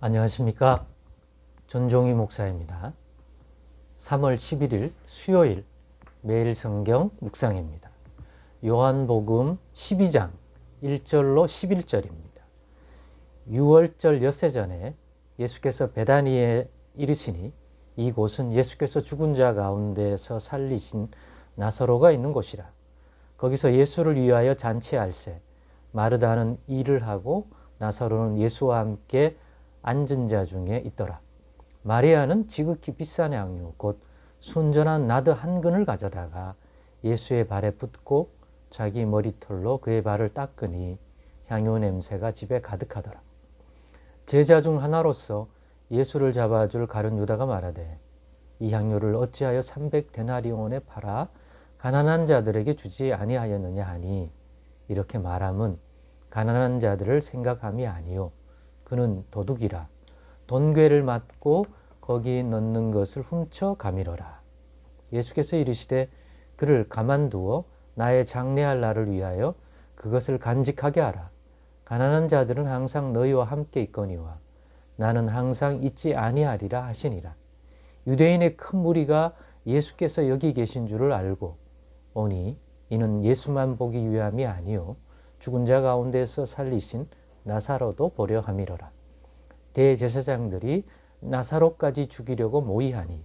안녕하십니까. 전종희 목사입니다. 3월 11일 수요일 매일 성경 묵상입니다. 요한복음 12장 1절로 11절입니다. 6월절 엿새 전에 예수께서 베다니에 이르시니 이곳은 예수께서 죽은 자 가운데서 살리신 나사로가 있는 곳이라. 거기서 예수를 위하여 잔치할세 마르다는 일을 하고 나사로는 예수와 함께 앉은 자 중에 있더라. 마리아는 지극히 비싼 향유 곧 순전한 나드 한 근을 가져다가 예수의 발에 붓고 자기 머리털로 그의 발을 닦으니 향유 냄새가 집에 가득하더라. 제자 중 하나로서 예수를 잡아줄 가룟 유다가 말하되 이 향유를 어찌하여 300데나리온에 팔아 가난한 자들에게 주지 아니하였느냐 하니 이렇게 말함은 가난한 자들을 생각함이 아니요 그는 도둑이라 돈괴를 맞고 거기 넣는 것을 훔쳐 가밀어라. 예수께서 이르시되 그를 가만두어 나의 장례할 날을 위하여 그것을 간직하게 하라. 가난한 자들은 항상 너희와 함께 있거니와 나는 항상 있지 아니하리라 하시니라. 유대인의 큰 무리가 예수께서 여기 계신 줄을 알고 오니 이는 예수만 보기 위함이 아니요 죽은 자 가운데서 살리신 나사로도 보려 함이로라. 대제사장들이 나사로까지 죽이려고 모의하니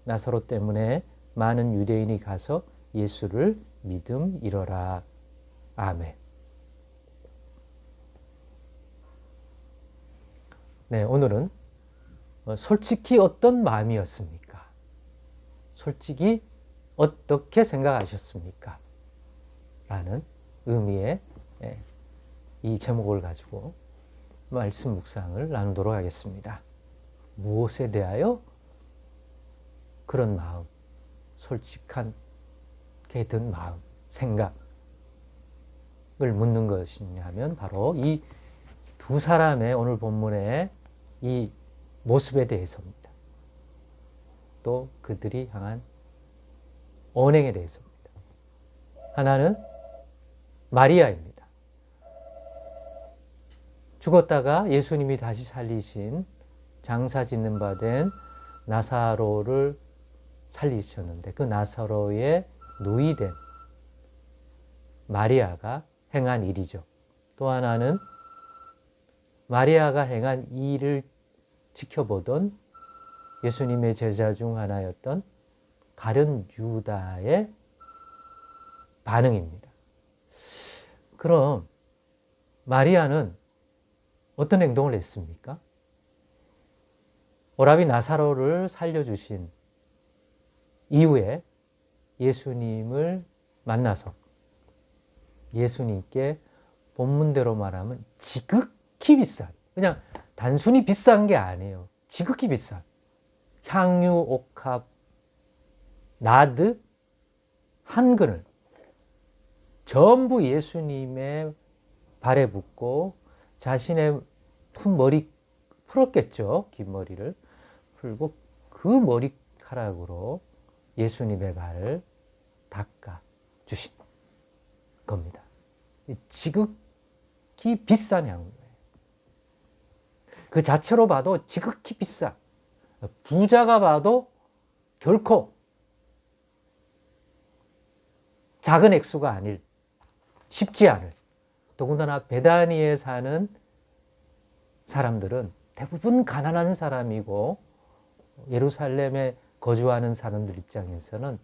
나사로 때문에 많은 유대인이 가서 예수를 믿음이로라. 아멘. 네, 오늘은 솔직히 어떤 마음이었습니까? 솔직히 어떻게 생각하셨습니까? 라는 의미의 이 제목을 가지고 말씀 묵상을 나누도록 하겠습니다. 무엇에 대하여 그런 마음, 솔직하게 든 마음, 생각을 묻는 것이냐 하면 바로 이 두 사람의 오늘 본문의 이 모습에 대해서입니다. 또 그들이 향한 언행에 대해서입니다. 하나는 마리아입니다. 죽었다가 예수님이 다시 살리신 장사 짓는 바 된 나사로를 살리셨는데 그 나사로의 누이된 마리아가 행한 일이죠. 또 하나는 마리아가 행한 일을 지켜보던 예수님의 제자 중 하나였던 가룟 유다의 반응입니다. 그럼 마리아는 어떤 행동을 했습니까? 오라비 나사로를 살려주신 이후에 예수님을 만나서 예수님께 본문대로 말하면 지극히 비싼, 그냥 단순히 비싼 게 아니에요. 지극히 비싼 향유, 옥합, 나드 한 근을 전부 예수님의 발에 붓고 자신의 푼 머리 풀었겠죠. 긴 머리를 풀고 그 머리카락으로 예수님의 발을 닦아 주신 겁니다. 지극히 비싼 향유예요. 그 자체로 봐도 지극히 비싸. 부자가 봐도 결코 작은 액수가 아닐, 쉽지 않을. 더군다나 베다니에 사는 사람들은 대부분 가난한 사람이고 예루살렘에 거주하는 사람들 입장에서는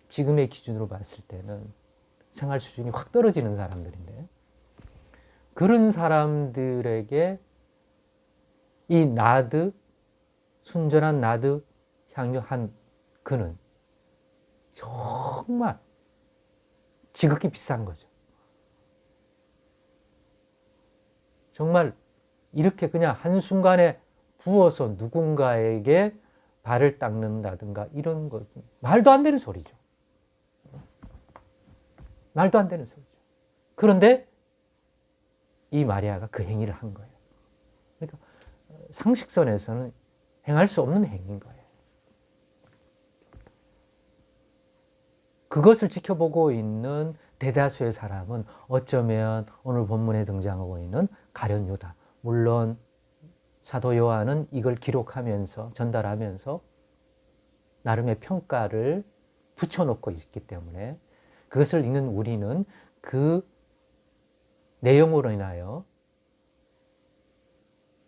지금의 기준으로 봤을 때는 생활 수준이 확 떨어지는 사람들인데 그런 사람들에게 이 나드, 순전한 나드 향유 한 근은 정말 지극히 비싼 거죠. 정말 이렇게 그냥 한순간에 부어서 누군가에게 발을 닦는다든가 이런 것은 말도 안 되는 소리죠. 말도 안 되는 소리죠. 그런데 이 마리아가 그 행위를 한 거예요. 그러니까 상식선에서는 행할 수 없는 행위인 거예요. 그것을 지켜보고 있는 대다수의 사람은 어쩌면 오늘 본문에 등장하고 있는 가룟 유다, 물론 사도 요한은 이걸 기록하면서 전달하면서 나름의 평가를 붙여놓고 있기 때문에 그것을 읽는 우리는 그 내용으로 인하여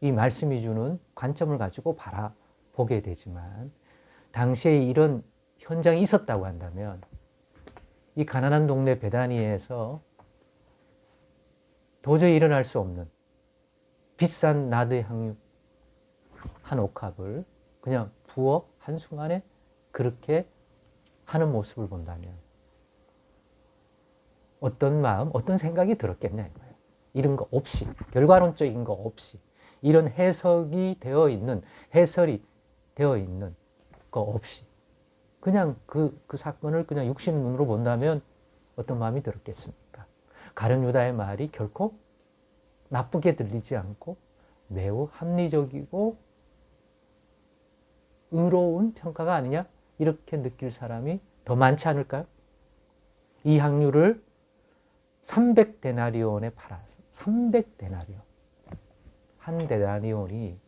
이 말씀이 주는 관점을 가지고 바라보게 되지만 당시에 이런 현장이 있었다고 한다면 이 가난한 동네 베다니에서 도저히 일어날 수 없는 비싼 나드 향유 한 옥합을 그냥 부어 한순간에 그렇게 하는 모습을 본다면 어떤 마음, 어떤 생각이 들었겠냐 이거예요. 이런 거 없이, 결과론적인 거 없이, 이런 해석이 되어 있는, 해설이 되어 있는 거 없이 그냥 그 사건을 그냥 육신의 눈으로 본다면 어떤 마음이 들었겠습니까? 가룟 유다의 말이 결코 나쁘게 들리지 않고 매우 합리적이고 의로운 평가가 아니냐? 이렇게 느낄 사람이 더 많지 않을까요? 이 향유를 300데나리온에 팔았어. 300데나리온. 한 데나리온이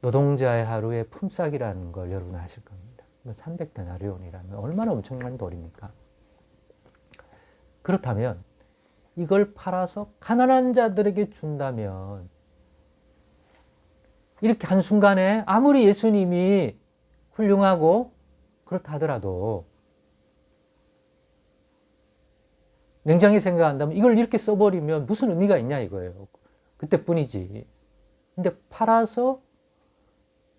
노동자의 하루의 품삯이라는 걸 여러분 아실 겁니다. 300데나리온이라면 얼마나 엄청난 돈입니까? 그렇다면 이걸 팔아서 가난한 자들에게 준다면 이렇게 한순간에 아무리 예수님이 훌륭하고 그렇다 하더라도 냉정히 생각한다면 이걸 이렇게 써버리면 무슨 의미가 있냐 이거예요. 그때뿐이지. 근데 팔아서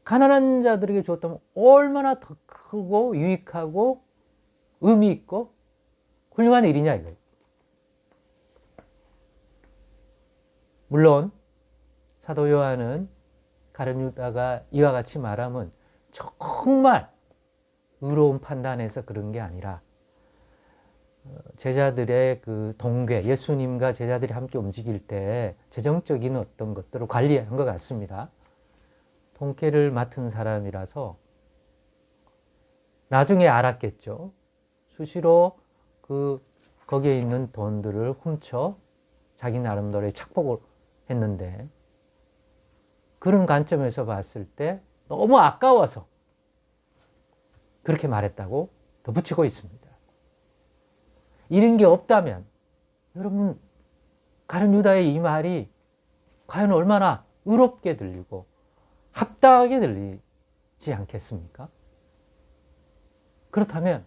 가난한 자들에게 줬다면 얼마나 더 크고 유익하고 의미 있고 훌륭한 일이냐 이거예요. 물론 사도 요한은 가룟 유다가 이와 같이 말하면 정말 의로운 판단에서 그런 게 아니라 제자들의 그 동괴, 예수님과 제자들이 함께 움직일 때 재정적인 어떤 것들을 관리한 것 같습니다. 통계를 맡은 사람이라서 나중에 알았겠죠. 수시로 거기에 있는 돈들을 훔쳐 자기 나름대로의 착복을 했는데 그런 관점에서 봤을 때 너무 아까워서 그렇게 말했다고 덧붙이고 있습니다. 이런 게 없다면 여러분 가룟 유다의 이 말이 과연 얼마나 의롭게 들리고 합당하게 들리지 않겠습니까? 그렇다면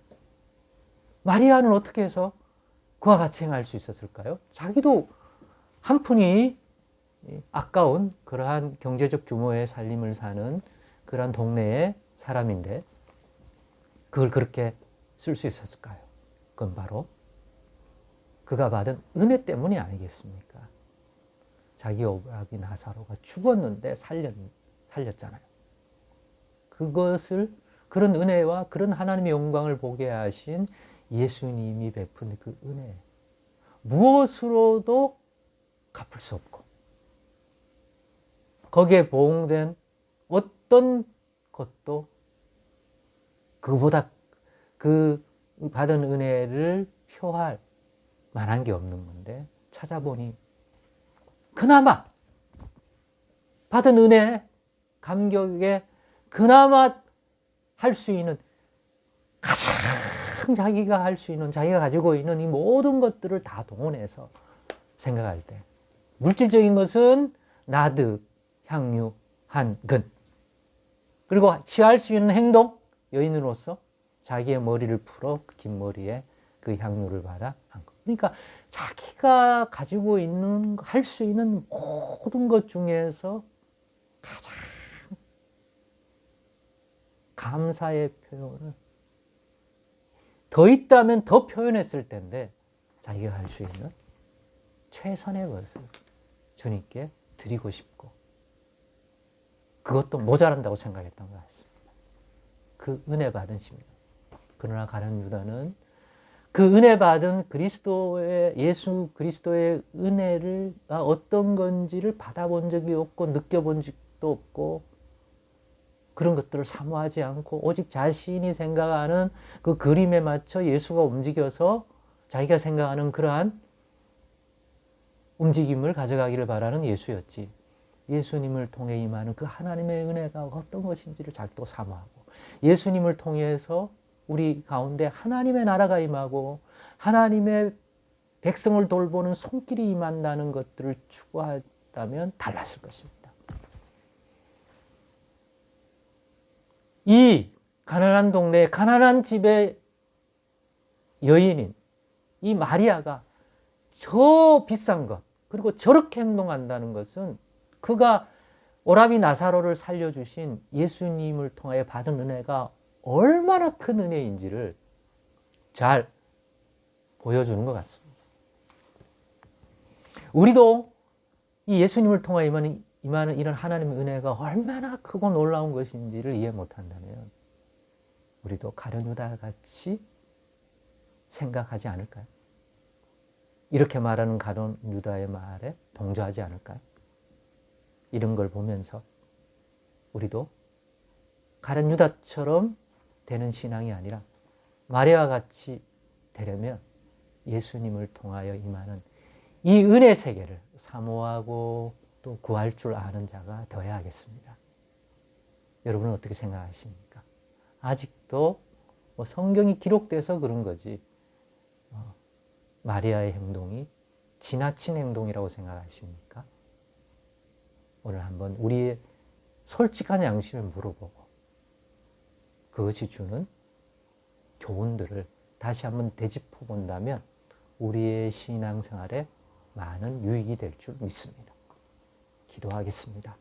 마리아는 어떻게 해서 그와 같이 행할 수 있었을까요? 자기도 한 푼이 아까운 그러한 경제적 규모의 살림을 사는 그러한 동네의 사람인데 그걸 그렇게 쓸 수 있었을까요? 그건 바로 그가 받은 은혜 때문이 아니겠습니까? 자기 오라비 나사로가 죽었는데 살렸잖아요. 그것을 그런 은혜와 그런 하나님의 영광을 보게 하신 예수님이 베푼 그 은혜 무엇으로도 갚을 수 없고 거기에 보응된 어떤 것도 그보다 그 받은 은혜를 표할 만한 게 없는 건데 찾아보니 그나마 받은 은혜 감격에 그나마 할 수 있는 가장 자기가 할 수 있는 자기가 가지고 있는 이 모든 것들을 다 동원해서 생각할 때 물질적인 것은 나드, 향유, 한 근 그리고 취할 수 있는 행동 여인으로서 자기의 머리를 풀어 긴 머리에 그 향유를 받아 한 것. 그러니까 자기가 가지고 있는 할 수 있는 모든 것 중에서 가장 감사의 표현을 더 있다면 더 표현했을 텐데 자기가 할 수 있는 최선의 것을 주님께 드리고 싶고 그것도 모자란다고 생각했던 것 같습니다. 그 은혜 받은 심령. 그러나 가룟 유다는 그 은혜 받은 예수 그리스도의 은혜를 어떤 건지를 받아본 적이 없고 느껴본 적도 없고 그런 것들을 사모하지 않고 오직 자신이 생각하는 그 그림에 맞춰 예수가 움직여서 자기가 생각하는 그러한 움직임을 가져가기를 바라는 예수였지. 예수님을 통해 임하는 그 하나님의 은혜가 어떤 것인지를 자기도 사모하고, 예수님을 통해서 우리 가운데 하나님의 나라가 임하고 하나님의 백성을 돌보는 손길이 임한다는 것들을 추구하다면 달랐을 것입니다. 이 가난한 동네, 가난한 집의 여인인 이 마리아가 저 비싼 것, 그리고 저렇게 행동한다는 것은 그가 오라비 나사로를 살려주신 예수님을 통하여 받은 은혜가 얼마나 큰 은혜인지를 잘 보여주는 것 같습니다. 우리도 이 예수님을 통하여 임하는 이런 하나님의 은혜가 얼마나 크고 놀라운 것인지를 이해 못한다면 우리도 가룟 유다 같이 생각하지 않을까요? 이렇게 말하는 가룟 유다의 말에 동조하지 않을까요? 이런 걸 보면서 우리도 가룟 유다처럼 되는 신앙이 아니라 마리아와 같이 되려면 예수님을 통하여 임하는 이 은혜 세계를 사모하고 또 구할 줄 아는 자가 되어야 하겠습니다. 여러분은 어떻게 생각하십니까? 아직도 성경이 기록돼서 그런 거지 마리아의 행동이 지나친 행동이라고 생각하십니까? 오늘 한번 우리의 솔직한 양심을 물어보고 그것이 주는 교훈들을 다시 한번 되짚어 본다면 우리의 신앙생활에 많은 유익이 될 줄 믿습니다. 기도하겠습니다.